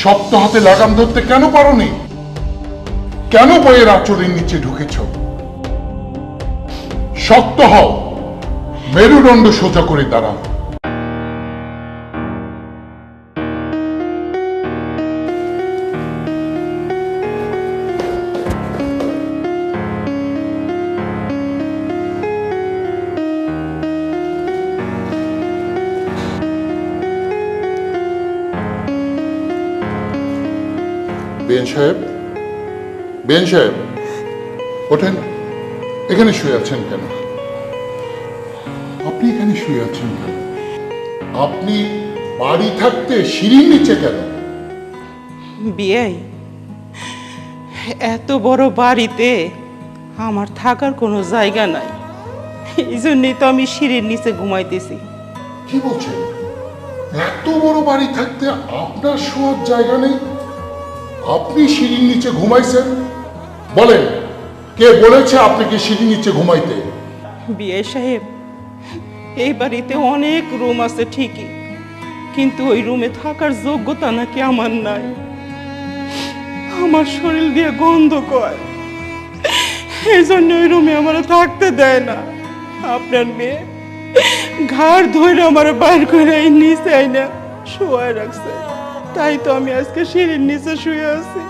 শক্ত হাতে লাগাম ধরতে কেন পারোনি? কেন বইয়ের আঁচলের নিচে ঢুকেছ? শক্ত হও, মেরুদণ্ড সোজা করে দাঁড়াও। বেন সাহেব, বেন সাহেব, ওঠেন। এখানে শুয়ে আছেন কেন? আপনি এখানে শুয়ে আছেন কেন? আপনি বাড়ি থাকতে সিঁড়ির নিচে কেন? বিয়াই, এত বড় বাড়িতে আমার থাকার কোনো জায়গা নাই, এই জন্যই তো আমি সিঁড়ির নিচে ঘুমাইতেছি। কি বলছেন? এত বড় বাড়ি থাকতে আপনার শোয়ার জায়গা নেই, আপনি সিঁড়ির নিচে ঘুমাইছেন? বলেন, কে বলেছে আপনাকে সিঁড়ির নিচে ঘুমাইতে? বিয়ে সাহেব, এই বাড়িতে অনেক রুম আছে ঠিকই, কিন্তু ওই রুমে থাকার যোগ্যতা নাকি আমার নাই। আমার শরীর দিয়ে গন্ধ কয়, এই জন্য ওই রুমে আমার থাকতে দেয় না। আপনার মেয়ে ঘাড় ধরে আমার বাইর করে এই নিচে আইনা শুয়ে রাখছে, তাই তো আমি আজকে সিঁড়ির নিচে শুয়ে আছি।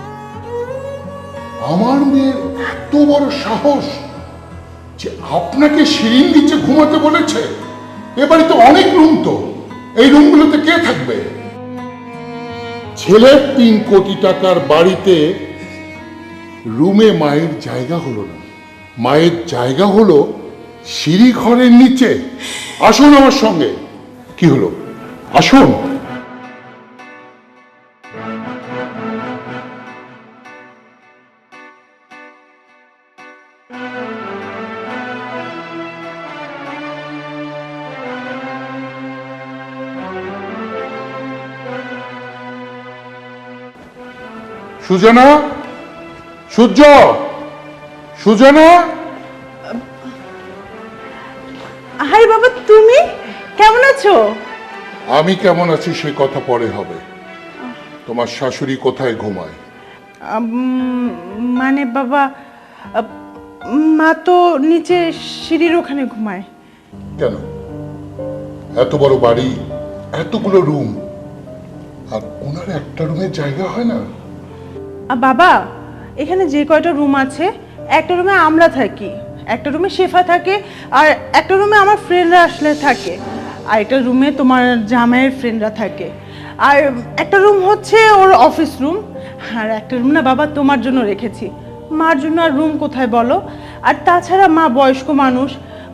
আমার মেয়ের এত বড় সাহস যে আপনাকে সিঁড়ির নিচে ঘুমাতে বলেছে? এ বাড়িতে অনেক রুম, তো এই রুমগুলোতে কে থাকবে? ছেলের 3 কোটি টাকার বাড়িতে রুমে মায়ের জায়গা হলো না, মায়ের জায়গা হলো সিঁড়ি ঘরের নিচে। আসুন আমার সঙ্গে। কি হলো? আসুন। সুজনা, সূর্য, সুজনা। হাই বাবা, তুমি কেমন আছো? আমি কেমন আছি সে কথা পরে হবে। তোমার শাশুড়ি কোথায় ঘুমায়? মানে বাবা, মা তো নিচে সিঁড়ির ওখানে ঘুমায়। কেন? এত বড় বাড়ি, এতগুলো রুম, আর ওনার একটা রুমের জায়গা হয় না? বাবা, এখানে যে কয়টা রুম আছে, একটা রুমে আমরা থাকি, একটা রুমে শেফা থাকে, আর একটা রুমে আমার ফ্রেন্ডরা আসলে থাকে, আর একটা রুমে তোমার জামাইয়ের ফ্রেন্ডরা থাকে, আর একটা রুম হচ্ছে ওর অফিস রুম, আর একটা রুম না বাবা তোমার জন্য রেখেছি। মার জন্য আর রুম কোথায় বলো? আর তাছাড়া মা বয়স্ক মানুষ,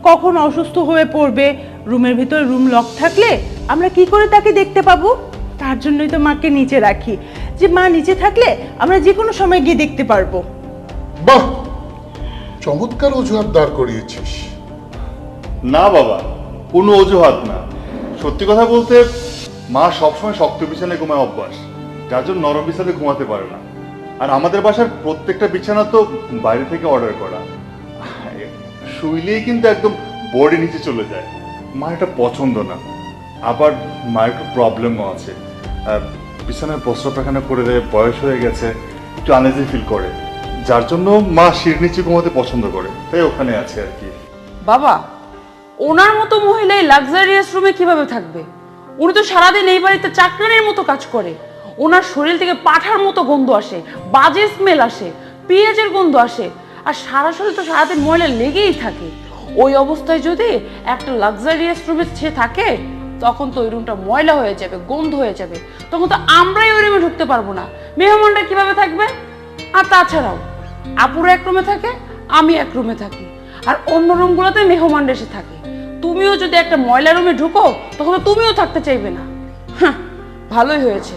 কখন অসুস্থ হয়ে পড়বে, রুমের ভিতরে রুম লক থাকলে আমরা কি করে তাকে দেখতে পাবো? তার জন্যই তো মাকে নিচে রাখি, যে মা নিচে থাকলে আমরা যে কোনো সময় গিয়ে দেখতে পারবো। বাহ, চমৎকার অজুহাত দাঁড় করিয়েছিস। না বাবা, কোনো অজুহাত না। সত্যি কথা বলতে, মা সবসময় শক্ত বিছানায় ঘুমায় অভ্যাস, যার জন্য নরম বিছানায় ঘুমাতে পারে না। আর আমাদের বাসার প্রত্যেকটা বিছানা তো বাইরে থেকে অর্ডার করা, শুইলেই কিন্তু একদম বডি নিচে চলে যায়। মা এটা পছন্দ না। আবার মায়ের একটু প্রবলেমও আছে, বিছানায় প্রস্রাব পায়খানা করে দেয়, বয়স হয়ে গেছে, একটু আনইজি ফিল করে, যার জন্য মা সিঁড়ির নিচে ঘুমাতে পছন্দ করে, তাই ওখানে আছে আর কি। বাবা, ওনার মতো মহিলা এই লাক্সারিয়াস রুমে কিভাবে থাকবে? উনি তো সারাদিন এই বাড়িতে চাকরানির মতো কাজ করে। ওনার শরীর থেকে পাঠার মতো গন্ধ আসে, বাজে স্মেল আসে, পেঁয়াজের গন্ধ আসে, আর সারা শরীর তো সারাদিন ময়লা লেগেই থাকে। ওই অবস্থায় যদি একটা লাক্সারিয়াস রুমে সে থাকে, তখন তো ওই রুমটা ময়লা হয়ে যাবে, গন্ধ হয়ে যাবে, তখন তো আমরাই ওই রুমে ঢুকতে পারবো না, মেহমানরা কিভাবে থাকবে? আর তাছাড়াও আপুরা এক রুমে থাকে, আমি এক রুমে থাকি, আর অন্য রুমগুলোতে মেহমান এসে থাকে। তুমিও যদি একটা ময়লা রুমে ঢুকো, তখন তো তুমিও থাকতে চাইবে না। ভালোই হয়েছে,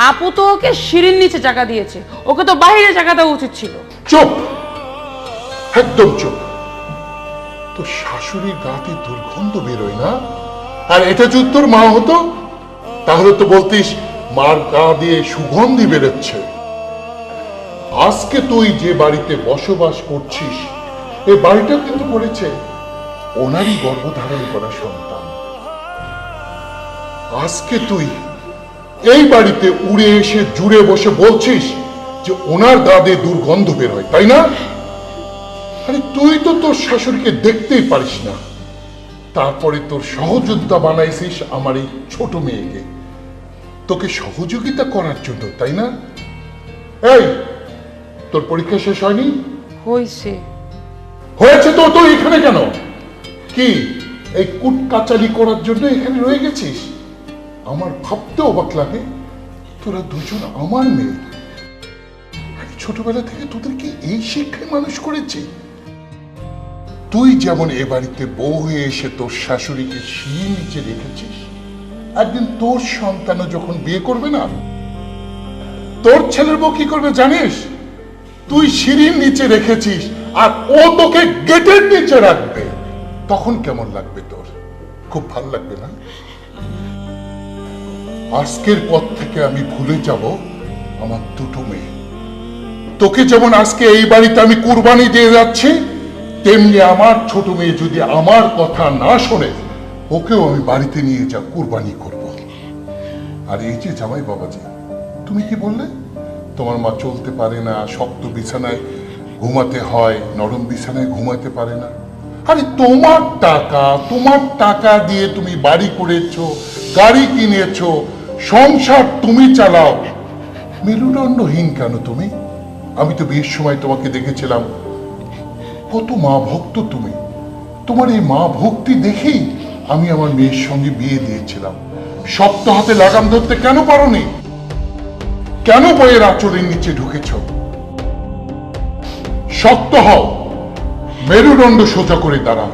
আপু তো ওকে সিঁড়ির নিচে জায়গা দিয়েছে, ওকে তো বাইরে জায়গা দেওয়া উচিত ছিল। চুপ, একদম চুপ। তো শাশুড়ির গাতে দুর্গন্ধ বেরোয় না? আর এটা যদি তোর মা হতো, তাহলে তো বলতিস মার গা দিয়ে সুগন্ধি বেরোচ্ছে। আজকে তুই যে বাড়িতে বসবাস করছিস, এই বাড়িটা কিন্তু করেছে ওনারই গর্ভধারণ করা সন্তান। আজকে তুই এই বাড়িতে উড়ে এসে জুড়ে বসে বলছিস যে ওনার দাদে দুর্গন্ধ বের হয়, তাই না? আরে তুই তো তোর শাশুড়িকে দেখতেই পারিস না, তারপরে তোর সহযোদ্ধা বানাইছিস আমার এই ছোট মেয়েকে তোকে সহযোগিতা করার জন্য, তাই না? এই, তোর পরীক্ষা শেষ হয়নি? হয়েছে। হয়েছে তো তুই এখানে কেন? কি এই কুটকাচালি করার জন্য এখানে রয়ে গেছিস? আমার ভাবতে অবাক লাগে, তোরা দুজন আমার মেয়ে, আমি ছোটবেলা থেকে তোদেরকে এই শিক্ষায় মানুষ করেছি। তুই যেমন এ বাড়িতে বউ হয়ে এসে তোর শাশুড়িকে সিঁড়ির নিচে রেখেছিস, একদিন তোর সন্তানও যখন বিয়ে করবে না, তোর ছেলের বউ কি করবে জানিস? তুই সিঁড়ির নিচে রেখেছিস আর ও তোকে গেটের নিচে রাখবে, তখন কেমন লাগবে তোর? খুব ভালো লাগবে না? আজকের পর থেকে আমি ভুলে যাব আমার দুটো মেয়ে। তোকে যেমন আজকে এই বাড়িতে আমি কুরবানি দিয়ে যাচ্ছি, তেমনি আমার ছোট মেয়ে যদি আমার কথা না শোনে, ওকেও আমি বাড়িতে নিয়ে যা কুরবানি করব। আর এই যে জামাই বাবাজি, তুমি কি বললে তোমার মা চলতে পারে না, শক্ত বিছানায় ঘুমাতে হয়, নরম বিছানায় ঘুমাতে পারে না? আরে তোমার টাকা দিয়ে তুমি বাড়ি করেছো, গাড়ি কিনেছো, সংসার তুমি চালাও, মেরুদণ্ডহীন কেন তুমি? আমি তো বিয়ের সময় তোমাকে দেখেছিলাম, কত মা ভক্ত তুমি। তোমার এই মা ভক্তি দেখেই আমি আমার মেয়ের সঙ্গে বিয়ে দিয়েছিলাম। শক্ত হাতে লাগাম ধরতে কেন পারোনি? কেন বইয়ের আঁচলের নিচে ঢুকেছ? শক্ত হও, মেরুদণ্ড সোজা করে দাঁড়াও।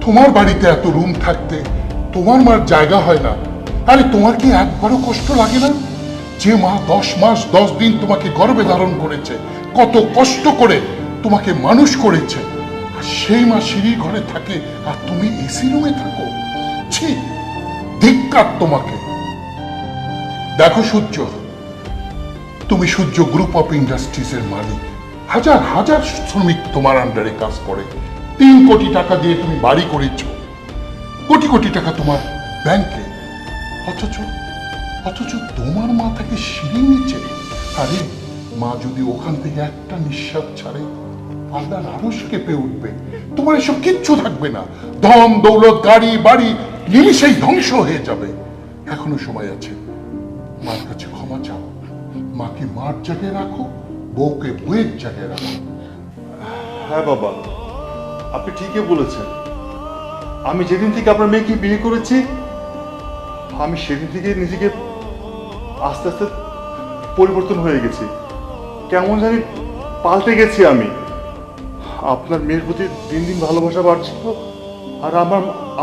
তোমার বাড়িতে এত রুম থাকতে তোমার মার জায়গা হয় না? আরে তোমার কি একবারও কষ্ট লাগে না? যে মা 10 মাস 10 দিন তোমাকে গর্ভে ধারণ করেছে, কত কষ্ট করে তোমাকে মানুষ করেছে, আর সেই মা সিঁড়ি ঘরে থাকে আর তুমি এসি রুমে থাকো? ছি, ধিক্কার তোমাকে। দেখো সূর্য, তুমি সূর্য গ্রুপ অফ ইন্ডাস্ট্রিজ এর মালিক, হাজার হাজার শ্রমিক তোমার আন্ডারে কাজ করে। 3 কোটি টাকা দিয়ে তুমি বাড়ি করেছ, কোটি কোটি টাকা তোমার ব্যাংকে, অথচ তোমার মা থাকে সিঁড়ির নিচে। আরে মা যদি ওখান থেকে একটা নিঃশ্বাস ছাড়ে, আল্লাহর আরশ কেঁপে উঠবে। তোমার এসব কিচ্ছু থাকবে না, ধন দৌলত গাড়ি বাড়ি নিমিষেই ধ্বংস হয়ে যাবে। এখনো সময় আছে, মার কাছে ক্ষমা চাও। মাকে মার জায়গায় রাখো, বউকে বউয়ের জায়গায় রাখো। হ্যাঁ বাবা, আপনি ঠিকই বলেছেন। আমি যেদিন থেকে আপনার মেয়েকে বিয়ে করেছি, আমি সেদিন থেকে নিজেকে আস্তে আস্তে পরিবর্তন হয়ে গেছি, কেমন জানি পাল্টে গেছি আমি। আপনার মেয়ের প্রতি দিন দিন ভালোবাসা বাড়ছিল, আর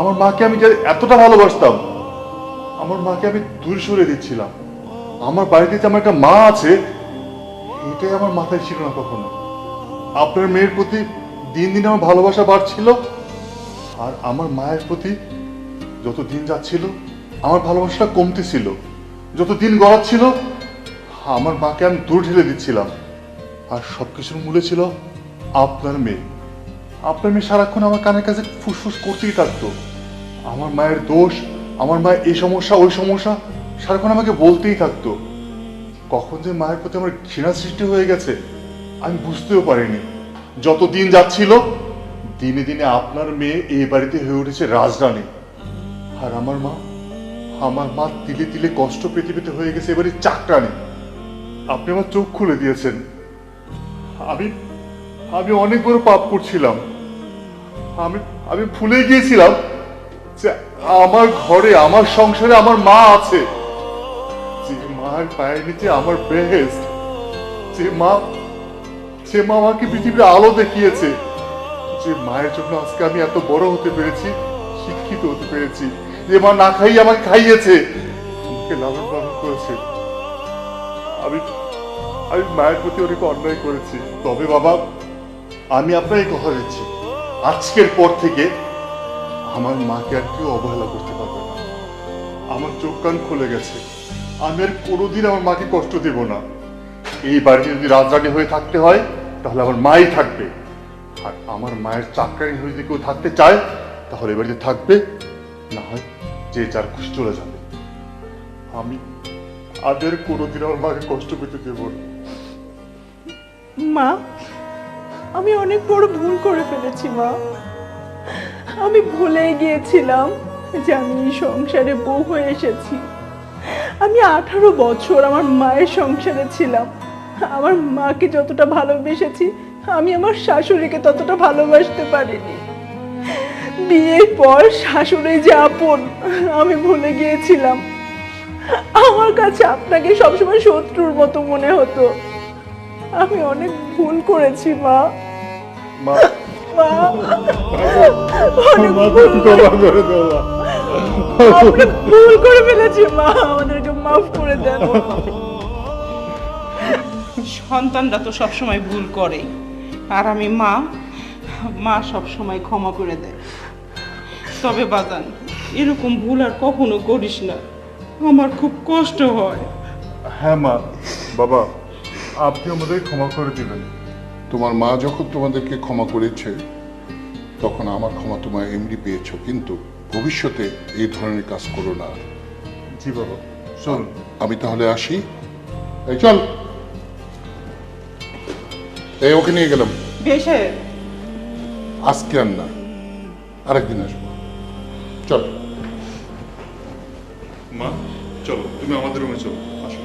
আমার মাকে আমি যে এতটা ভালোবাসতাম, আমার মাকে আমি দূরে সরে দিচ্ছিলাম। আমার বাড়িতে যে আমার একটা মা আছে, এটাই আমার মাথায় ছিল না কখনো। আপনার মেয়ের প্রতি দিন দিন আমার ভালোবাসা বাড়ছিল, আর আমার মায়ের প্রতি যত দিন যাচ্ছিল আমার ভালোবাসাটা কমতেছিল। যত দিন গড়াচ্ছিল আমার মাকে আমি দূর ঠেলে দিচ্ছিলাম। আর সবকিছুর মূলে ছিল আপনার মেয়ে। আপনার মেয়ে সারাক্ষণ আমার কানের কাছে ফুসফুস করতেই থাকতো, আমার মায়ের দোষ, আমার মায়ের এই সমস্যা ওই সমস্যা সারাক্ষণ আমাকে বলতেই থাকতো। কখন যে মায়ের প্রতি আমার ঘৃণা সৃষ্টি হয়ে গেছে আমি বুঝতেও পারিনি। যত দিন যাচ্ছিল, দিনে দিনে আপনার মেয়ে এই বাড়িতে হয়ে উঠেছে রাজরানী, আর আমার মা তিলে তিলে কষ্ট পেতে পেতে হয়ে গেছে এবারে চাকরানী। আপনি আমার চোখ খুলে দিয়েছেন। আমি অনেক বড় পাপ করছিলাম। আমি ভুলে গিয়েছিলাম যে আমার ঘরে, আমার সংসারে আমার মা আছে, যে মার পায়ের নিচে আমার বেহেস্ট, যে মা আমাকে পৃথিবীর আলো দেখিয়েছে, যে মায়ের জন্য আজকে আমি এত বড় হতে পেরেছি, শিক্ষিত হতে পেরেছি, যে মা না খাইয়ে আমাকে খাইয়েছে, আমাকে লালন পালন করেছে। আমি মায়ের প্রতি অনেক অন্যায় করেছি। তবে বাবা, আমি আপনাকে কথা দিচ্ছি, আজকের পর থেকে আমার মাকে আর কেউ অবহেলা করতে পারবে না। আমার চোখ কান খুলে গেছে, আমি আর কোনোদিন আমার মাকে কষ্ট দেব না। এই বাড়িতে যদি রাজরানী হয়ে থাকতে হয়, তাহলে আমার মাই থাকবে। আর আমার মায়ের চাকরানি হয়ে যদি কেউ থাকতে চায়, তাহলে এ বাড়িতে থাকবে, না হয় যে যার খুশি চলে যাবে। আজ আর কোনোদিন আমার মাকে কষ্ট পেতে দেবো না। মা, আমি অনেক বড় ভুল করে ফেলেছি মা। আমি ভুলে গিয়েছিলাম যে আমি এই সংসারে বউ হয়ে এসেছি। আমি 18 বছর আমার মায়ের সংসারে ছিলাম। আমার মাকে যতটা ভালোবেসেছি আমি আমার শাশুড়িকে ততটা ভালোবাসতে পারিনি। বিয়ের পর শাশুড়ি যে আপন আমি ভুলে গিয়েছিলাম। আমার কাছে আপনাকে সবসময় শত্রুর মতো মনে হতো। আমি অনেক ভুল করেছি মা। মা মা, অনেক মা ভুল তুমি ক্ষমা করে দাও মা। আমরা ভুল করে ফেলেছি মা, আমাদেরকে মাফ করে দেন। সন্তানরা তো সবসময় ভুল করে, আর আমি মা, মা সবসময় ক্ষমা করে দেয়। তবে বাজান, এরকম ভুল আর কখনো করিস না, আমার খুব কষ্ট হয়। হ্যাঁ মা, বাবা আপনি আমাদের ক্ষমা করে দিবেন। তোমার মা যখন তোমাদেরকে ক্ষমা করেছে তখন আমার ক্ষমা তোমার এমনি পেয়েছো, কিন্তু ভবিষ্যতে এই ধরনের কাজ করো না। জি বাবা, চলুন। আমি তাহলে আসি। এই চল, এই ওকে নিয়ে গেলাম। বেশে আজকে আর না, আরেকদিন আসবো। চল মা চলো, তুমি আমাদের রুমে চলো, আসো।